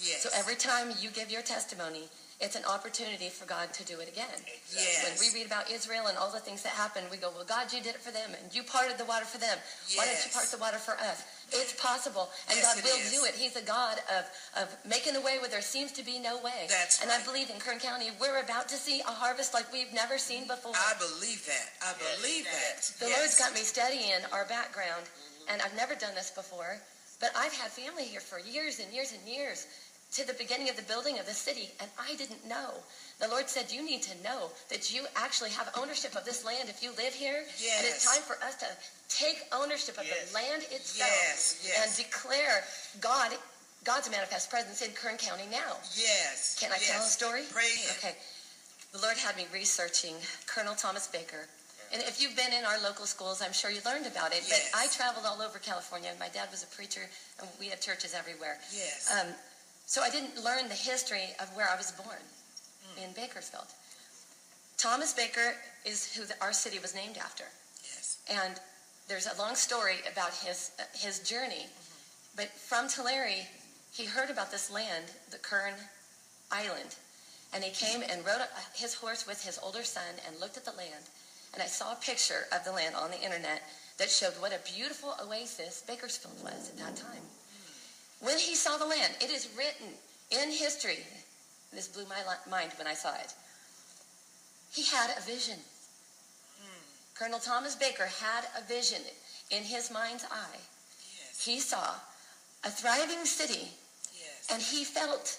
Yes. So every time you give your testimony, it's an opportunity for God to do it again. Yes. When we read about Israel and all the things that happened, we go, well, God, you did it for them, and you parted the water for them. Yes. Why don't you part the water for us? It's possible, and Yes, God will is. do it. He's a God of making a way where there seems to be no way. That's and right. I believe in Kern County, we're about to see a harvest like we've never seen before. I believe that. I believe that. The Lord's got me studying our background, and I've never done this before, but I've had family here for years and years and years, to the beginning of the building of the city, and I didn't know. The Lord said, you need to know that you actually have ownership of this land if you live here. Yes. And it's time for us to take ownership of the land itself and declare God's manifest presence in Kern County now. Yes. Can I tell a story? Pray. Okay. The Lord had me researching Colonel Thomas Baker. And if you've been in our local schools, I'm sure you learned about it. Yes. But I traveled all over California. My dad was a preacher, and we had churches everywhere. Yes. So I didn't learn the history of where I was born in Bakersfield. Thomas Baker is who our city was named after. Yes. And there's a long story about his journey. But from Tulare, he heard about this land, the Kern Island. And he came and rode his horse with his older son and looked at the land. And I saw a picture of the land on the internet that showed what a beautiful oasis Bakersfield was at that time. When he saw the land, it is written in history. This blew my mind when I saw it. He had a vision. Colonel Thomas Baker had a vision in his mind's eye. Yes. He saw a thriving city, and he felt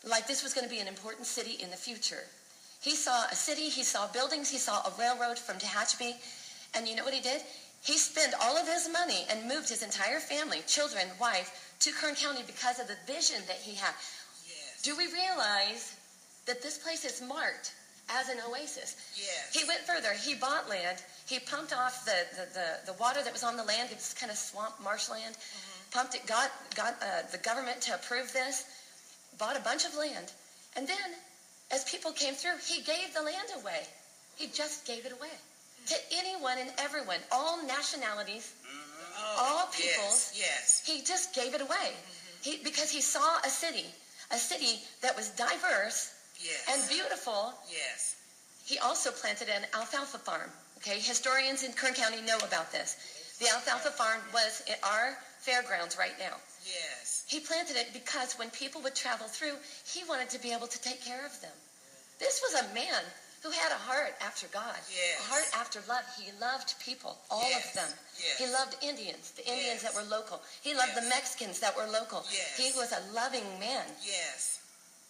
like this was going to be an important city in the future. He saw a city, he saw buildings, he saw a railroad from Tehachapi, and you know what he did? He spent all of his money and moved his entire family, children, wife, to Kern County because of the vision that he had. Yes. Do we realize that this place is marked as an oasis? Yes. He went further. He bought land. He pumped off the water that was on the land. It was kind of swamp, marshland. Pumped it, got the government to approve this, bought a bunch of land. And then, as people came through, he gave the land away. He just gave it away to anyone and everyone, all nationalities, all peoples. Yes. He just gave it away because he saw a city that was diverse and beautiful. Yes. He also planted an alfalfa farm. Okay, historians in Kern County know about this. The alfalfa farm was at our fairgrounds right now. Yes. He planted it because when people would travel through, he wanted to be able to take care of them. This was a man who had a heart after God, a heart after love. He loved people, all of them. Yes. He loved Indians, the Indians that were local. He loved the Mexicans that were local. Yes. He was a loving man. Yes.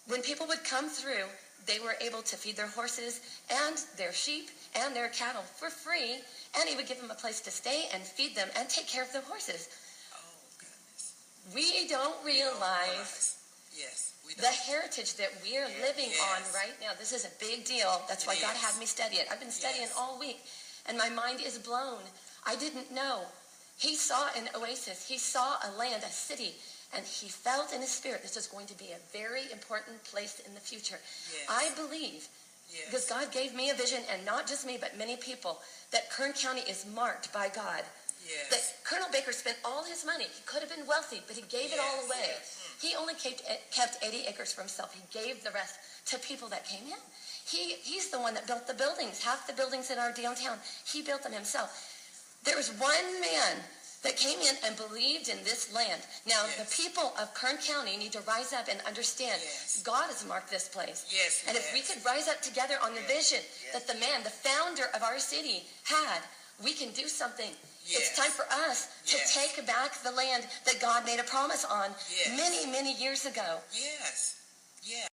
When people would come through, they were able to feed their horses and their sheep and their cattle for free, and he would give them a place to stay and feed them and take care of their horses. Oh, goodness. We don't realize the heritage that we are living on right now. This is a big deal. That's why God had me study it. I've been studying all week, and my mind is blown. I didn't know. He saw an oasis. He saw a land, a city, and he felt in his spirit this is going to be a very important place in the future. Yes. I believe, because God gave me a vision, and not just me, but many people, that Kern County is marked by God. Yes. That Colonel Baker spent all his money. He could have been wealthy, but he gave it all away. He only kept 80 acres for himself. He gave the rest to people that came in. He's the one that built the buildings. Half the buildings in our downtown, he built them himself. There was one man that came in and believed in this land. Now, the people of Kern County need to rise up and understand God has marked this place. Yes, and if we could rise up together on the vision that the man, the founder of our city, had, we can do something. It's time for us to take back the land that God made a promise on many, many years ago. Yes. Yes.